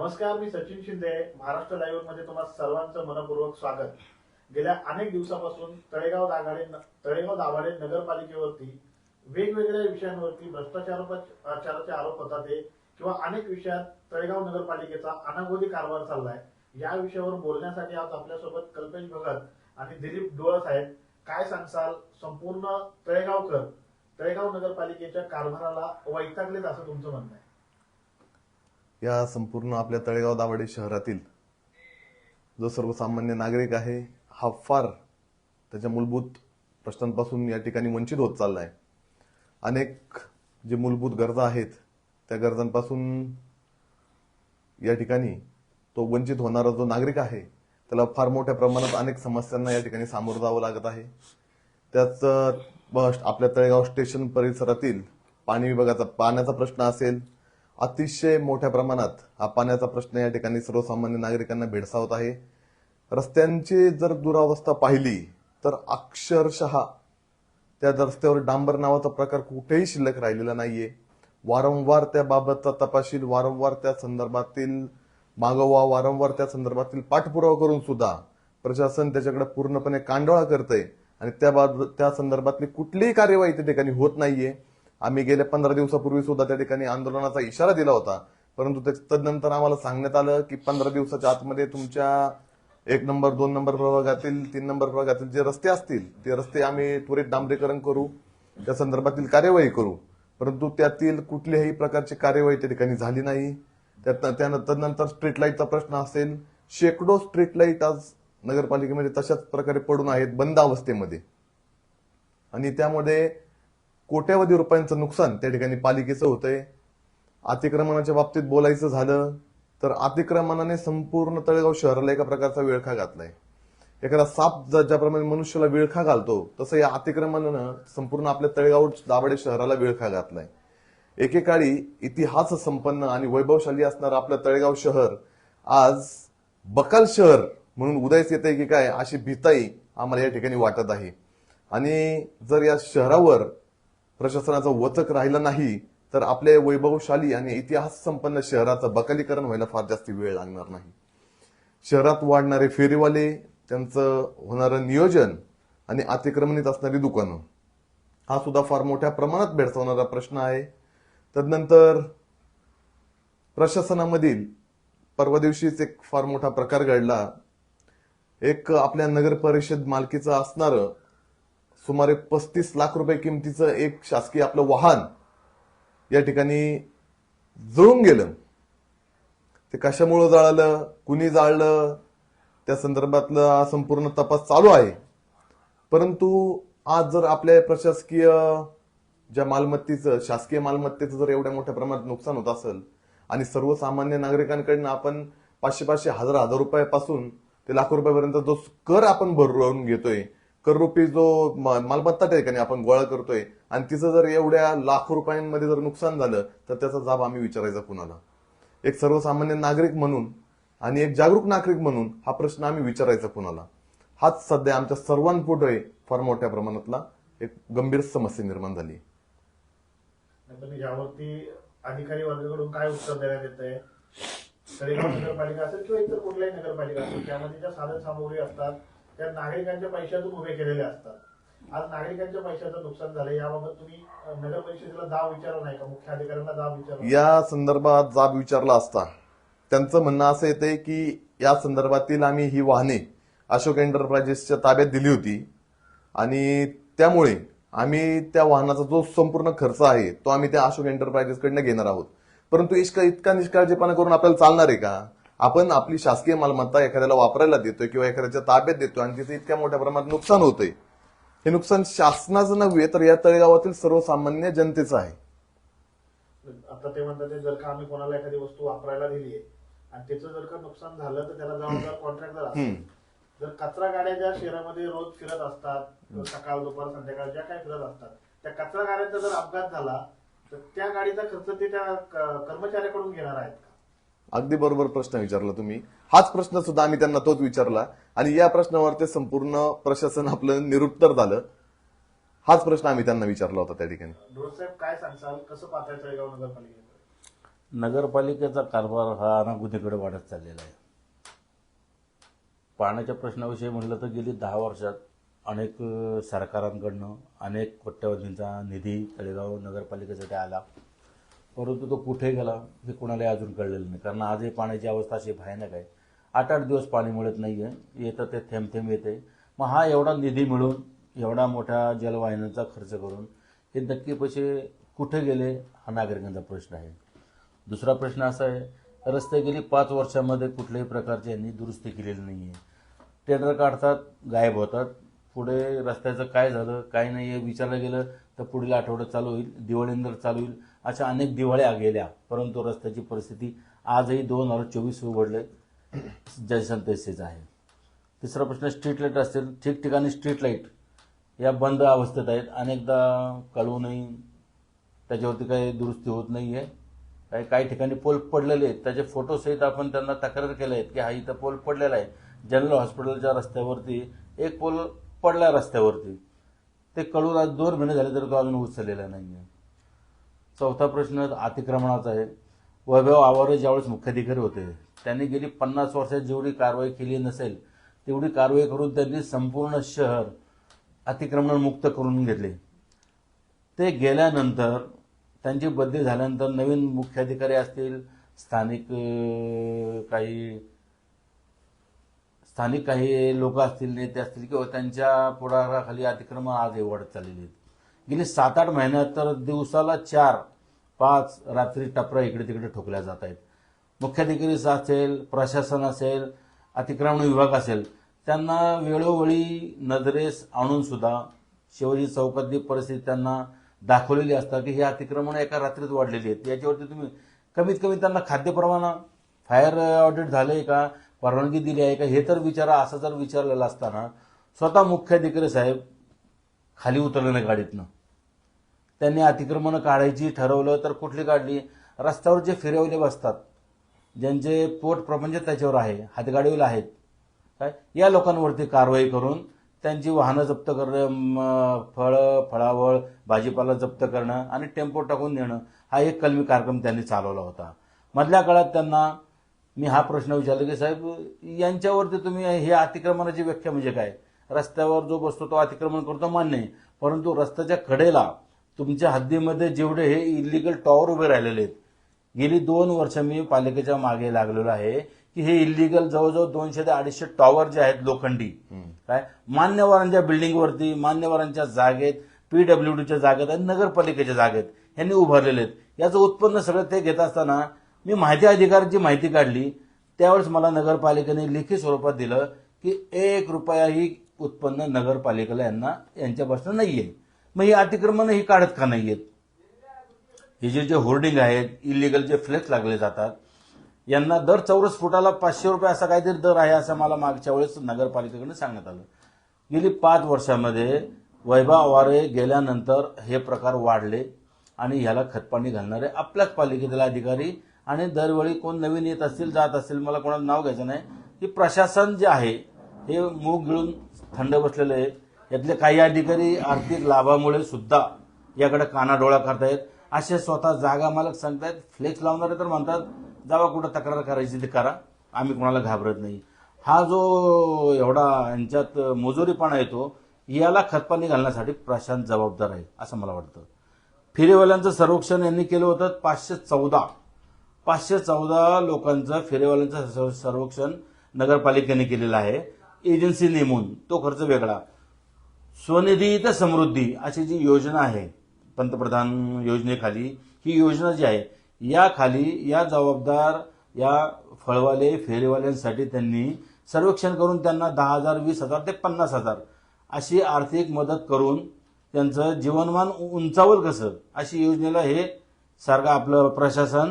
नमस्कार, मी सचिन शिंदे. महाराष्ट्र लाईव्ह मध्ये तुम्हा सर्वांचं मनपूर्वक स्वागत. गेल्या अनेक दिवसापासून तळेगाव दाभाडे नगरपालिकेवरती वेगवेगळ्या विषयांवरती भ्रष्टाचाराचे आरोप होतात किंवा अनेक विषयात तळेगाव नगरपालिकेचा अनागोदी कारभार चाललाय. या विषयावर बोलण्यासाठी आज आपल्यासोबत कल्पेश भगत आणि दिलीप डोळ साहेब. काय सांगसाल? संपूर्ण तळेगाव नगरपालिकेच्या कारभाराला वैतागलेत असं तुमचं म्हणणं आहे? या संपूर्ण आपल्या तळेगाव दाभाडे शहरातील जो सर्वसामान्य नागरिक आहे हा फार त्याच्या मूलभूत प्रश्नांपासून या ठिकाणी वंचित होत चाललाय. अनेक जे मूलभूत गरजा आहेत त्या गरजांपासून या ठिकाणी तो वंचित होणारा जो नागरिक आहे त्याला फार मोठ्या प्रमाणात अनेक समस्यांना या ठिकाणी सामोरं जावं लागत आहे. त्याच आपल्या तळेगाव स्टेशन परिसरातील पाणी विभागाचा पाण्याचा प्रश्न असेल, अतिशय मोठ्या प्रमाणात हा पाण्याचा प्रश्न या ठिकाणी सर्वसामान्य नागरिकांना भेडसावत आहे. रस्त्यांची जर दुरावस्था पाहिली तर अक्षरशः त्या रस्त्यावर डांबर नावाचा प्रकार कुठेही शिल्लक राहिलेला नाहीये. वारंवार त्याबाबतचा तपशील, वारंवार त्या संदर्भातील मागोवा, वारंवार त्या संदर्भातील पाठपुरावा करून सुद्धा प्रशासन त्याच्याकडे पूर्णपणे कांडोळा करतंय आणि त्या संदर्भातली कुठलीही कार्यवाही त्या ठिकाणी होत नाहीये. आम्ही गेल्या 15 दिवसापूर्वी सुद्धा त्या ठिकाणी आंदोलनाचा इशारा दिला होता, परंतु तदनंतर आम्हाला सांगण्यात आलं की 15 दिवसाच्या आतमध्ये तुमच्या 1 नंबर 2 नंबर प्रभागातील 3 नंबर प्रभागातील जे रस्ते असतील ते रस्ते आम्ही त्वरित डांबरीकरण करू, त्या संदर्भातील कार्यवाही करू. परंतु त्यातील कुठल्याही प्रकारची कार्यवाही त्या ठिकाणी झाली नाही. तदनंतर स्ट्रीट लाईटचा प्रश्न असेल, शेकडो स्ट्रीट लाईट आज नगरपालिकेमध्ये तशाच प्रकारे पडून आहेत बंद अवस्थेमध्ये आणि त्यामध्ये कोट्यावधी रुपयांचं नुकसान त्या ठिकाणी पालिकेचं होतंय. अतिक्रमणाच्या बाबतीत बोलायचं झालं तर अतिक्रमणाने संपूर्ण तळेगाव शहराला एका प्रकारचा विळखा घातलाय. एखादा साप ज्याप्रमाणे मनुष्याला विळखा घालतो तसं या अतिक्रमणानं संपूर्ण आपल्या तळेगाव दाभाडे शहराला विळखा घातलाय. एकेकाळी इतिहास संपन्न आणि वैभवशाली असणारं आपलं तळेगाव शहर आज बकाल शहर म्हणून उदयास येतंय की काय अशी भीताई आम्हाला या ठिकाणी वाटत आहे. आणि जर या शहरावर प्रशासनाचा वचक राहिला नाही तर आपल्या वैभवशाली आणि इतिहास संपन्न शहराचं बकालीकरण व्हायला फार जास्त वेळ लागणार नाही. शहरात वाढणारे फेरीवाले, त्यांचं होणारं नियोजन आणि अतिक्रमणित असणारी दुकानं हा सुद्धा फार मोठ्या प्रमाणात भेडसावणारा प्रश्न आहे. तदनंतर प्रशासनामधील परवा दिवशीच एक फार मोठा प्रकार घडला. एक आपल्या नगर परिषद मालकीचं असणारं सुमारे 35 लाख रुपये किमतीचं एक शासकीय आपलं वाहन या ठिकाणी जळून गेलं. ते कशामुळे जळालं, कुणी जाळलं, त्या संदर्भातला संपूर्ण तपास चालू आहे. परंतु आज जर आपल्या प्रशासकीय ज्या मालमत्तेचं, शासकीय मालमत्तेचं जर एवढ्या मोठ्या प्रमाणात नुकसान होत असेल आणि सर्वसामान्य नागरिकांकडनं आपण 500-500, 1000 रुपयापासून ते लाख रुपयापर्यंत जो कर आपण भरून घेतोय, कररूपी जो मालमत्ता त्या ठिकाणी आपण गोळा करतोय आणि तिचं जर एवढ्या लाखो रुपयांमध्ये जर नुकसान झालं तर त्याचा जाब आम्ही विचारायचा कुणाला? एक सर्वसामान्य नागरिक म्हणून आणि एक जागरूक नागरिक म्हणून हा प्रश्न आम्ही विचारायचा कुणाला? हाच सध्या आमच्या सर्वांपुढे फार मोठ्या प्रमाणातला एक गंभीर समस्या निर्माण झाली. यावरती अधिकारी वर्गाकडून काय उत्तर देण्यात येत आहे? तळेगाव नगरपालिका असेल किंवा इतर कुठल्याही नगरपालिका असेल, त्यामध्ये ज्या साधन सामुग्री असतात त्या नागरिकांच्या पैशातून उभे केलेले असतात. आज नागरिकांच्या पैशाचं नुकसान झालं, याबाबत तुम्ही नगर परिषदेला जाब विचारला नाही का? मुख्य अधिकाऱ्यांना जाब विचारला? या संदर्भात जाब विचारला असता त्यांचं म्हणणं असं येतंय की या संदर्भातील आम्ही ही वाहने अशोक एंटरप्राइजेसच्या ताब्यात दिली होती आणि त्यामुळे आम्ही त्या वाहनाचा जो संपूर्ण खर्च आहे तो आम्ही त्या अशोक एंटरप्राइजेस कडनं घेणार आहोत. परंतु इतका निष्काळजीपणा करून आपल्याला चालणार आहे का? आपण आपली शासकीय मालमत्ता एखाद्याला वापरायला देतोय किंवा एखाद्याच्या ताब्यात देतोय आणि तिथे इतक्या मोठ्या प्रमाणात नुकसान होतंय. हे नुकसान शासनाचं नव्हे तर या तळेगावातील सर्वसामान्य जनतेचं आहे. आता ते म्हणतात जर का आम्ही कोणाला एखादी वस्तू वापरायला दिली आहे आणि त्याचं जर का नुकसान झालं तर त्याला जबाबदार कॉन्ट्रॅक्टर असतो. जर कचरा गाड्या ज्या शहरामध्ये रोज फिरत असतात, सकाळ दुपार संध्याकाळ ज्या काही फिरत असतात, त्या कचरा गाड्यांचा जर अपघात झाला तर त्या गाडीचा खर्च ते त्या कर्मचाऱ्याकडून घेणार आहेत का? अगदी बरोबर प्रश्न विचारला तुम्ही. हाच प्रश्न सुद्धा आम्ही त्यांना तोच विचारला आणि या प्रश्नावर ते संपूर्ण प्रशासन आपलं निरुत्तर झालं. हाच प्रश्न आम्ही त्यांना विचारला होता त्या ठिकाणी. डोळसाहेब काय सांगसाल, कसं पाहताय तळेगाव नगरपालिकेकडे? नगरपालिकेचा कारभार हा अनागोदीकडे वाढत चाललेला आहे. पाण्याच्या प्रश्नाविषयी म्हटलं तर गेली 10 वर्षात अनेक सरकारांकडनं अनेक कोट्यवधींचा निधी तळेगाव नगरपालिकेसाठी आला, परंतु तो कुठे गेला हे कोणालाही अजून कळलेलं नाही. कारण आजही पाण्याची अवस्था अशी भयानक आहे. 8-8 दिवस पाणी मिळत नाही आहे, येतं ते थेंब थेंब येते. मग हा एवढा निधी मिळून एवढा मोठ्या जलवाहिन्यांचा खर्च करून हे नक्की पैसे कुठे गेले हा नागरिकांचा प्रश्न आहे. दुसरा प्रश्न असा आहे, रस्ते गेली 5 वर्षामध्ये कुठल्याही प्रकारची यांनी दुरुस्ती केलेली नाही आहे. टेंडर काढतात, गायब होतात. पुढे रस्त्याचं काय झालं काय नाही हे विचारलं गेलं तर पुढील आठवड्यात चालू होईल, दिवाळीनंतर चालू होईल, अशा अनेक दिवाळ्या गेल्या, परंतु रस्त्याची परिस्थिती आजही 2024 उघडले जैसन तसेच आहे. तिसरा प्रश्न, स्ट्रीट लाईट असतील, ठिकठिकाणी स्ट्रीट लाईट या बंद अवस्थेत आहेत. अनेकदा कळवूनही त्याच्यावरती काही दुरुस्ती होत नाही आहे. काही ठिकाणी पोल पडलेले आहेत, त्याचे फोटोसहित आपण त्यांना तक्रार केल्या आहेत की हा इथं पोल पडलेला आहे. जनरल हॉस्पिटलच्या रस्त्यावरती एक पोल पडला रस्त्यावरती, ते कळून आज 2 महिने झाले तरी तो अजून उचललेला नाही आहे. चौथा प्रश्न अतिक्रमणाचा आहे. वैभव आवारे ज्यावेळेस मुख्याधिकारी होते त्यांनी गेली 50 वर्षात जेवढी कारवाई केली नसेल तेवढी कारवाई करून त्यांनी संपूर्ण शहर अतिक्रमणमुक्त करून घेतले. ते गेल्यानंतर त्यांची बदली झाल्यानंतर नवीन मुख्याधिकारी असतील, स्थानिक काही लोक असतील, नेते असतील किंवा त्यांच्या पुढाकाराखाली अतिक्रमण आजही वाढत चाललेली आहेत. गेली 7-8 महिन्यात तर दिवसाला 4-5 रात्री टपरा इकडे तिकडे ठोकल्या जात आहेत. मुख्याधिकारी असेल, प्रशासन असेल, अतिक्रमण विभाग असेल, त्यांना वेळोवेळी नजरेस आणून सुद्धा शिवाजी चौकातली परिस्थिती त्यांना दाखवलेली असतात की हे अतिक्रमण एका रात्रीत वाढलेली आहेत. याच्यावरती तुम्ही कमीत कमी त्यांना खाद्यप्रमाण फायर ऑडिट झालंय का, परवानगी दिली आहे का हे तर विचारा. असं जर विचारलेलं असताना स्वतः मुख्याधिकारी साहेब खाली उतरले नाही गाडीतनं. त्यांनी अतिक्रमण काढायची ठरवलं तर कुठली काढली? रस्त्यावर जे फिरवले बसतात, ज्यांचे पोट प्रपंच त्याच्यावर आहे, हातगाडीवर आहेत, काय या लोकांवरती कारवाई करून त्यांची वाहनं जप्त करणं, फळावळ भाजीपाला जप्त करणं आणि टेम्पो टाकून नेणं हा एक कलमी कार्यक्रम त्यांनी चालवला होता. मधल्या काळात त्यांना मी हा प्रश्न विचारला की साहेब यांच्यावरती तुम्ही हे अतिक्रमणाची व्याख्या म्हणजे काय? रस्त्यावर जो बसतो तो अतिक्रमण करतो मान्य आहे, परंतु रस्त्याच्या कडेला तुमच्या हद्दीमध्ये जेवढे हे इलिगल टॉवर उभे राहिलेले आहेत, गेली 2 वर्ष मी पालिकेच्या मागे लागलेलो आहे की हे इलिगल जवळजवळ 200 ते 250 टॉवर जे आहेत लोखंडी, काय मान्यवरांच्या बिल्डिंगवरती, मान्यवरांच्या जागेत, PWDच्या जागेत आणि नगरपालिकेच्या जागेत यांनी उभारलेले आहेत. याचं उत्पन्न सगळं ते घेत असताना मी माहिती अधिकाऱ्यांची माहिती काढली, त्यावेळेस मला नगरपालिकेने लेखी स्वरूपात दिलं की 1 रुपयाही उत्पन्न नगरपालिकेला यांच्यापासून नाहीये. मग ही अतिक्रमण ही काढत का नाहीयेत? हे जे होर्डिंग आहेत, इलिगल जे फ्लेक्स लागले जातात, यांना दर चौरस फुटाला 500 रुपये असा काहीतरी दर आहे असं मला मागच्या वेळेस नगरपालिकेकडे सांगण्यात आलं. गेली 5 वर्षामध्ये वैभव आवारे गेल्यानंतर हे प्रकार वाढले आणि ह्याला खतपाणी घालणारे आपल्याच पालिकेतील अधिकारी आणि दरवेळी कोण नवीन येत असतील, जात असतील, मला कोणाचं नाव घ्यायचं नाही, की प्रशासन जे आहे हे मूग गिळून थंड बसलेलं आहे. यातले काही अधिकारी आर्थिक लाभामुळे सुद्धा याकडे कानाडोळा करतायत. असे स्वतः जागा मालक सांगतायत, फ्लेक्स लावणारे तर म्हणतात जावा कुठं तक्रार करायची ते करा, आम्ही कोणाला घाबरत नाही. हा जो एवढा यांच्यात मोजोरीपणा येतो, याला खतपाणी घालण्यासाठी प्रशासन जबाबदार आहे असं मला वाटतं. फेरीवाल्यांचं सर्वेक्षण यांनी केलं होतं. 514 लोकांचं फेरीवाल्यांचं सर्वेक्षण नगरपालिकेने केलेलं आहे, एजन्सी नेमून. तो खर्च वेगळा. स्वनिधी ते समृद्धी अशी जी योजना आहे पंतप्रधान योजनेखाली, ही योजना जी आहे याखाली या जबाबदार या फळवाले फेरीवाल्यांसाठी त्यांनी सर्वेक्षण करून त्यांना 10,000, 20,000 ते 50,000 अशी आर्थिक मदत करून त्यांचं जीवनमान उंचावल कसं अशी योजनेला हे सारखं आपलं प्रशासन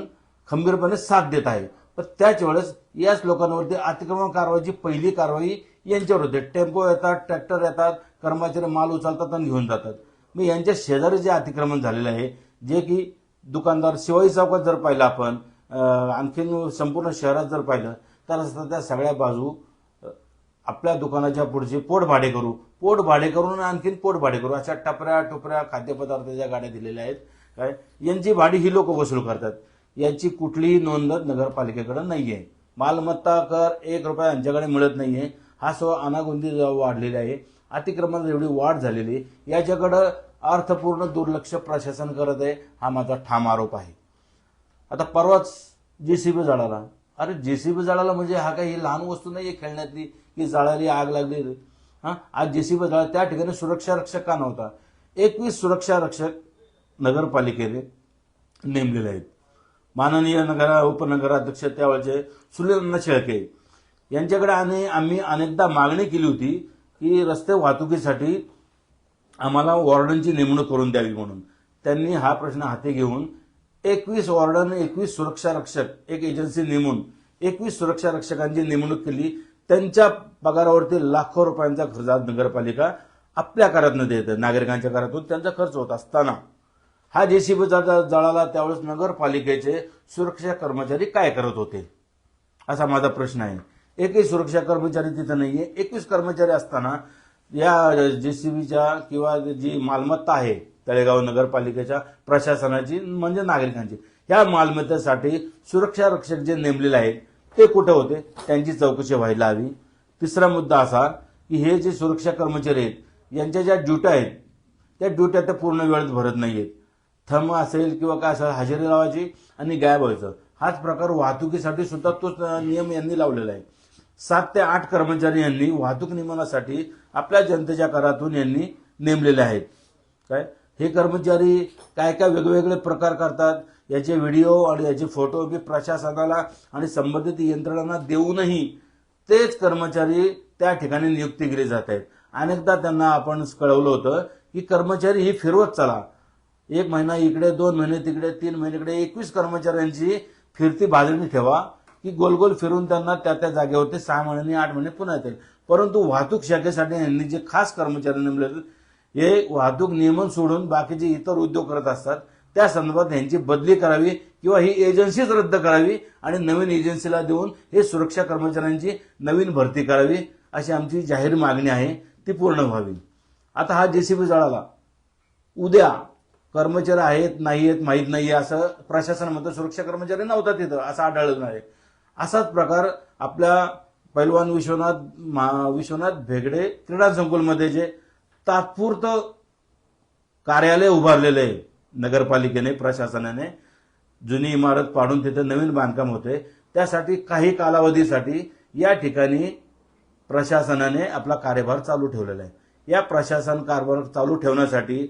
खंबीरपणे साथ देत आहे. पण त्याच वेळेस याच लोकांवरती अतिक्रमण कारवाईची पहिली कारवाई यांच्यावर होते. टेम्पो येतात, ट्रॅक्टर येतात, कर्मचारी माल उचलतात आणि घेऊन जातात. मग यांच्या शेजारी जे अतिक्रमण झालेलं आहे, जे की दुकानदार शिवाजी चौकात जर पाहिलं आपण, आणखीन संपूर्ण शहरात जर पाहिलं तर त्या सगळ्या बाजू आपल्या दुकानाच्या पुढचे पोट भाडे करून आणखीन पोट भाडे करू अशा टपऱ्या खाद्यपदार्थाच्या गाड्या दिलेल्या आहेत. काय यांची भाडी ही लोक वसूल करतात. याची कुठलीही नोंद नगरपालिकेकडे नाहीये. मालमत्ता कर 1 रुपया यांच्याकडे मिळत नाहीये. हा सो अनागोंदी वाढलेली आहे. अतिक्रमण एवढी वाढ झालेली आहे. याच्याकडं अर्थपूर्ण दुर्लक्ष प्रशासन करत आहे, हा माझा ठाम आरोप आहे. आता परवाच जेसीबी जळाला. अरे जेसीबी जळाला म्हणजे हा काही लहान वस्तू नाहीये खेळण्यातली की जळाली आग लागली. हा, आज जेसीबी जळाला, त्या ठिकाणी सुरक्षा रक्षक का नव्हता? 21 सुरक्षा रक्षक नगरपालिकेने नेमलेले आहेत. माननीय उपनगराध्यक्ष त्यावेळेचे सुनील शेळके यांच्याकडे आम्ही अनेकदा मागणी केली होती की रस्ते वाहतुकीसाठी आम्हाला वॉर्डनची नेमणूक करून द्यावी म्हणून. त्यांनी हा प्रश्न हाती घेऊन 21 वॉर्डन, 21 सुरक्षा रक्षक एक एजन्सी नेमून 21 सुरक्षा रक्षकांची नेमणूक केली. त्यांच्या पगारावरती लाखो रुपयांचा खर्च आज नगरपालिका आपल्या करातून देते. नागरिकांच्या करातून त्यांचा खर्च होत असताना हा जेसीबी जळाला त्यावेळेस नगरपालिकेचे सुरक्षा कर्मचारी काय करत होते, असा माझा प्रश्न आहे. एकही सुरक्षा कर्मचारी तिथं नाहीये. 21 कर्मचारी असताना या जेसीबीच्या किंवा जी मालमत्ता आहे तळेगाव नगरपालिकेच्या प्रशासनाची म्हणजे नागरिकांची, या मालमत्तेसाठी सुरक्षा रक्षक जे नेमलेले आहेत ते कुठे होते, त्यांची चौकशी व्हायला हवी. तिसरा मुद्दा असा की हे जे सुरक्षा कर्मचारी आहेत यांच्या ज्या ड्युट्या आहेत त्या ड्युट्या ते पूर्ण वेळेत भरत नाहीयेत. थंब असेल किंवा काय असेल हजेरी लावायची आणि गायब व्हायचं. हाच प्रकार वाहतुकीसाठी सुद्धा तोच नियम यांनी लावलेला आहे. 7 ते 8 कर्मचारी यांनी वाहतूक नियमनासाठी आपल्या जनतेच्या करातून यांनी नेमलेले आहेत. काय हे कर्मचारी काय काय वेगवेगळे प्रकार करतात याचे व्हिडिओ आणि याचे फोटो मी प्रशासनाला आणि संबंधित यंत्रणांना देऊनही तेच कर्मचारी त्या ठिकाणी नियुक्ती केली जात आहेत. अनेकदा त्यांना आपण कळवलं होतं की कर्मचारी ही फिरवत चला. 1 महिना इकडे, 2 महिने तिकडे, 3 महिने इकडे, 21 कर्मचाऱ्यांची फिरती बाजूने ठेवा की गोल गोल फिरून त्यांना त्या त्या जागेवरती 6 महिने 8 महिने पुन्हा येतील. परंतु वाहतूक शाखेसाठी यांनी जे खास कर्मचारी नेमले हे वाहतूक नियमन सोडून बाकीचे इतर उद्योग करत असतात. त्या संदर्भात यांची बदली करावी किंवा ही एजन्सीच रद्द करावी आणि नवीन एजन्सीला देऊन हे सुरक्षा कर्मचाऱ्यांची नवीन भरती करावी, अशी आमची जाहीर मागणी आहे, ती पूर्ण व्हावी. आता हा जेसीबी जळाला, उद्या कर्मचारी आहेत नाही आहेत माहीत नाहीये असं प्रशासनामध्ये सुरक्षा कर्मचारी नव्हता तिथं असं आढळलं आहे. असाच प्रकार आपल्या पैलवान विश्वनाथ भेगडे क्रीडा संकुलमध्ये जे तात्पुरतं कार्यालय उभारलेलं आहे नगरपालिकेने, प्रशासनाने जुनी इमारत पाडून तिथे नवीन बांधकाम होते, त्यासाठी काही कालावधीसाठी या ठिकाणी प्रशासनाने आपला कार्यभार चालू ठेवलेला आहे. या प्रशासन कारभार चालू ठेवण्यासाठी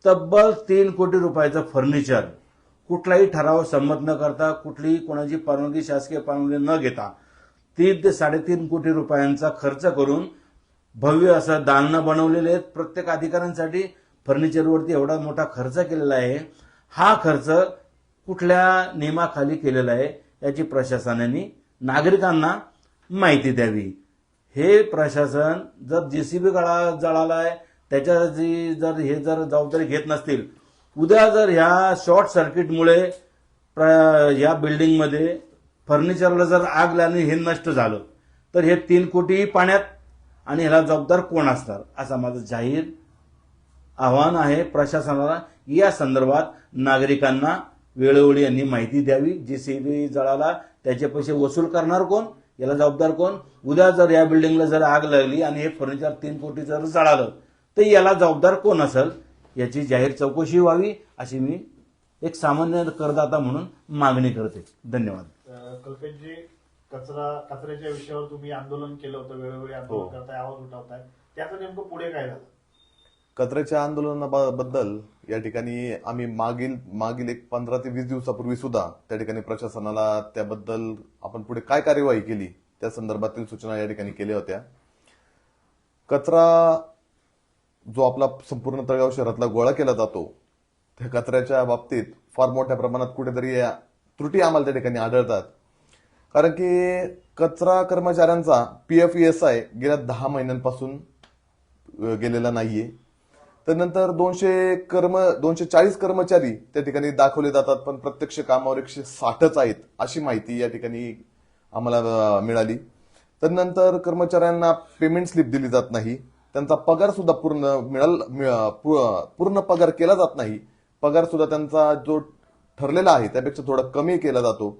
तब्बल 3 कोटी रुपयाचं फर्निचर कुठलाही ठराव संमत न करता, कुठलीही कोणाची परवानगी, शासकीय परवानगी न घेता 3 ते 3.5 कोटी रुपयांचा खर्च करून भव्य असं दालनं बनवलेले आहेत. प्रत्येक अधिकाऱ्यांसाठी फर्निचरवरती एवढा मोठा खर्च केलेला आहे. हा खर्च कुठल्या नियमाखाली केलेला आहे याची प्रशासनाने नागरिकांना माहिती द्यावी. हे प्रशासन जर जेसीबी जळालाय त्याच्याची जर जबाबदारी घेत नसतील, उद्या जर ह्या शॉर्ट सर्किटमुळे या बिल्डिंगमध्ये फर्निचरला जर आग लागली, हे नष्ट झालं तर हे 3 कोटी पाण्यात आणि ह्याला जबाबदार कोण असणार, असा माझं जाहीर आव्हान आहे प्रशासनाला. या संदर्भात नागरिकांना वेळोवेळी यांनी माहिती द्यावी. जेसीबी जळाला त्याचे पैसे वसूल करणार कोण, याला जबाबदार कोण, उद्या जर या बिल्डिंगला जर आग लागली आणि हे फर्निचर 3 कोटी जर जळालं तर याला जबाबदार कोण असेल याची जाहीर चौकशी व्हावी, अशी मी एक सामान्य करदाता म्हणून मागणी करते. धन्यवाद. कल्पेशजी, कचऱ्याच्या विषयावर तुम्ही आंदोलन केलं होतं, वेळोवेळी आंदोलन करताय, आवाज उठवताय, त्याचं नेमकं पुढे काय झालं? कचऱ्याच्या आंदोलनाबद्दल या ठिकाणी आम्ही मागील एक 15 ते 20 दिवसापूर्वी सुद्धा त्या ठिकाणी प्रशासनाला त्याबद्दल आपण पुढे काय कार्यवाही केली त्या संदर्भातील सूचना या ठिकाणी केल्या होत्या. कचरा जो आपला संपूर्ण तळेगाव शहरातला गोळा केला जातो, त्या कचऱ्याच्या बाबतीत फार मोठ्या प्रमाणात कुठेतरी या त्रुटी आम्हाला त्या ठिकाणी आढळतात. कारण की कचरा कर्मचाऱ्यांचा PF-ESI गेल्या 10 महिन्यांपासून गेलेला नाहीये. त्यानंतर 240 कर्मचारी त्या ठिकाणी दाखवले जातात, पण प्रत्यक्ष कामावर 160च आहेत अशी माहिती या ठिकाणी आम्हाला मिळाली. त्यानंतर कर्मचाऱ्यांना पेमेंट स्लिप दिली जात नाही, त्यांचा पगार सुद्धा पूर्ण पगार केला जात नाही. पगार सुद्धा त्यांचा जो ठरलेला आहे त्यापेक्षा थोडा कमी केला जातो.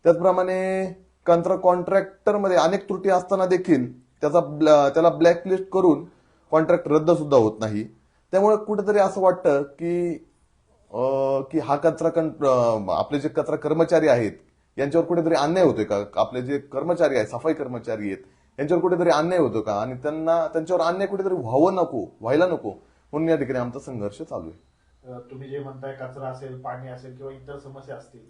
त्याचप्रमाणे कॉन्ट्रॅक्टरमध्ये अनेक त्रुटी असताना देखील त्याला ब्लॅकलिस्ट करून कॉन्ट्रॅक्ट रद्द सुद्धा होत नाही. त्यामुळे कुठेतरी असं वाटतं की हा आपले जे कचरा कर्मचारी आहेत यांच्यावर कुठेतरी अन्याय होतोय का, आपले जे कर्मचारी आहेत सफाई कर्मचारी आहेत यांच्यावर कुठेतरी अन्याय होतो का, आणि त्यांच्यावर अन्याय कुठेतरी व्हायला नको म्हणून या ठिकाणी आमचा संघर्ष चालू आहे. तुम्ही जे म्हणताय कचरा असेल, पाणी असेल किंवा इतर समस्या असतील,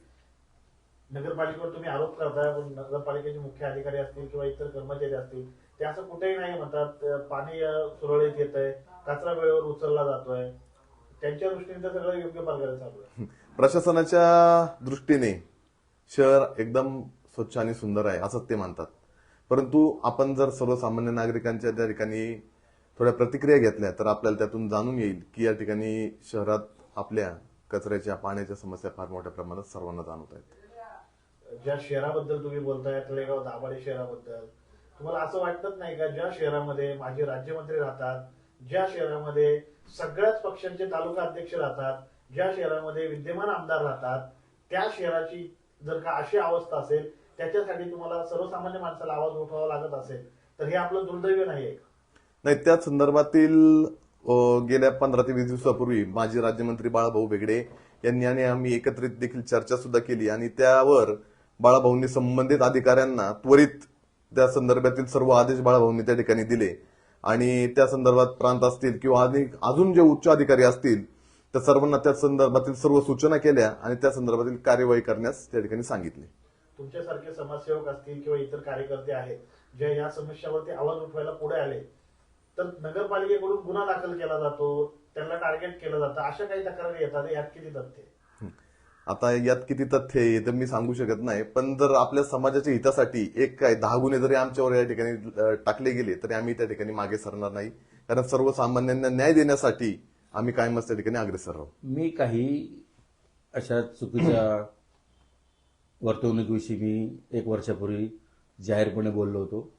नगरपालिकेवर तुम्ही आरोप करताय, पण नगरपालिकेचे मुख्य अधिकारी असतील किंवा इतर कर्मचारी असतील ते असं कुठेही नाही म्हणतात. पाणी सुरळीत येत आहे, कचरा वेळेवर उचलला जातोय, त्यांच्या दृष्टीने तर सगळं योग्य मार्गाने चालू आहे. प्रशासनाच्या दृष्टीने शहर एकदम स्वच्छ आणि सुंदर आहे असं ते म्हणतात. परंतु आपण जर सर्वसामान्य नागरिकांच्या त्या ठिकाणी थोड्या प्रतिक्रिया घेतल्या तर आपल्याला त्यातून जाणून येईल की या ठिकाणी शहरात आपल्या कचऱ्याच्या, पाण्याच्या समस्या फार मोठ्या प्रमाणात सर्वांना जाणवत आहेत. ज्या शहराबद्दल तुम्ही बोलताय, तळेगाव दाभाडे शहराबद्दल, तुम्हाला असं वाटत नाही का ज्या शहरामध्ये माजी राज्यमंत्री राहतात, ज्या शहरामध्ये सगळ्याच पक्षांचे तालुका अध्यक्ष राहतात, ज्या शहरामध्ये विद्यमान आमदार राहतात, त्या शहराची जर का अशी अवस्था असेल, त्याच्यासाठी तुम्हाला सर्वसामान्य माणसाला आवाज उठवावा लागत असेल तर हे आपलं दुर्दैव नाहीये? नाही, त्या संदर्भातील गेल्या 15 ते 20 दिवसापूर्वी माजी राज्यमंत्री बाळाभाऊ बेगडे यांनी आणि आम्ही एकत्रित देखील चर्चा सुद्धा केली आणि त्यावर बाळाभाऊंनी संबंधित अधिकाऱ्यांना त्वरित त्या संदर्भातील सर्व आदेश बाळाभाऊंनी त्या ठिकाणी दिले आणि त्या संदर्भात प्रांत असतील किंवा अजून जे उच्च अधिकारी असतील त्या सर्वांना त्या संदर्भातील सर्व सूचना केल्या आणि त्या संदर्भातील कार्यवाही करण्यास त्या ठिकाणी सांगितले. तुमच्यासारखे समाजसेवक असतील किंवा इतर कार्यकर्ते आहेत जे या समस्यावरती आवाज उठवायला पुढे आले तर नगरपालिकेकडून गुन्हा दाखल केला जातो, त्यांना टार्गेट केलं जातं, अशा काही तक्रारी येतात, यात किती तथ्य आहे? आता यात किती तथ्य आहे तर मी सांगू शकत नाही, पण जर आपल्या समाजाच्या हितासाठी 10 गुन्हे जरी आमच्यावर या ठिकाणी टाकले गेले तरी आम्ही त्या ठिकाणी मागे सरणार नाही, कारण सर्वसामान्यांना न्याय देण्यासाठी आम्ही कायमच त्या ठिकाणी अग्रेसर राहू. मी काही अशा चुकीच्या वर्तवणुकीविषयी मी 1 वर्षापूर्वी जाहीरपणे बोललो होतो.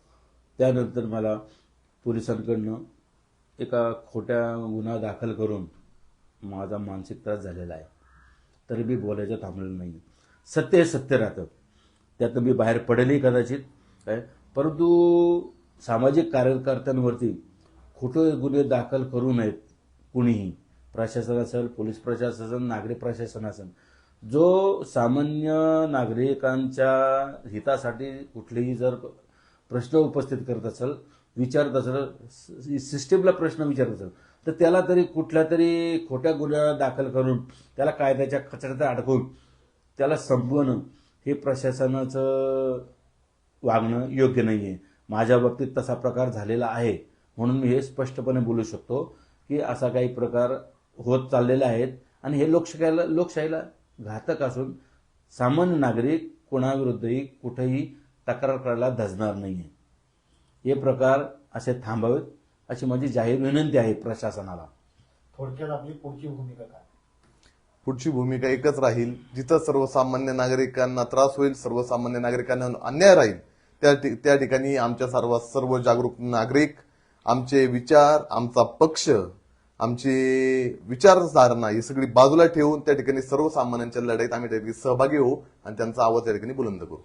त्यानंतर मला पोलिसांकडनं एका खोट्या गुन्हा दाखल करून माझा मानसिक त्रास झालेला आहे, तरी मी बोलायचं थांबलेलं नाही. सत्य हे सत्य राहतं, त्यातनं मी बाहेर पडेलही कदाचित काय, परंतु सामाजिक कार्यकर्त्यांवरती खोटे गुन्हे दाखल करू नयेत कुणीही, प्रशासन असेल, पोलीस प्रशासन असेल, नागरी प्रशासन असेल. जो सामान्य नागरिकांच्या हितासाठी कुठलेही जर प्रश्न उपस्थित करत असेल, विचारत असेल, सिस्टीमला प्रश्न विचारत असेल तर त्याला तरी कुठल्या तरी खोट्या गुन्हा दाखल करून त्याला कायद्याच्या कचऱ्यात अडकवून त्याला संपवणं हे प्रशासनाचं वागणं योग्य नाही आहे. माझ्या बाबतीत तसा प्रकार झालेला आहे म्हणून मी हे स्पष्टपणे बोलू शकतो की असा काही प्रकार होत चाललेले आहेत आणि हे लोकशाहीला घातक असून सामान्य नागरिक कोणाविरुद्धही कुठेही तक्रार करायला धजणार नाही. हे प्रकार असे थांबावेत अशी माझी जाहीर विनंती आहे प्रशासनाला. थोडक्यात आपली पुढची भूमिका काय? पुढची भूमिका एकच राहील, जिथं सर्वसामान्य नागरिकांना त्रास होईल, सर्वसामान्य नागरिकांना अन्याय राहील त्या ठिकाणी आमच्या सर्व जागरूक नागरिक, आमचे विचार, आमचा पक्ष, आमची विचारधारणा ही सगळी बाजूला ठेवून त्या ठिकाणी सर्वसामान्यांच्या लढाईत आम्ही त्या ठिकाणी सहभागी होऊ आणि त्यांचा आवाज त्या ठिकाणी बुलंद करू.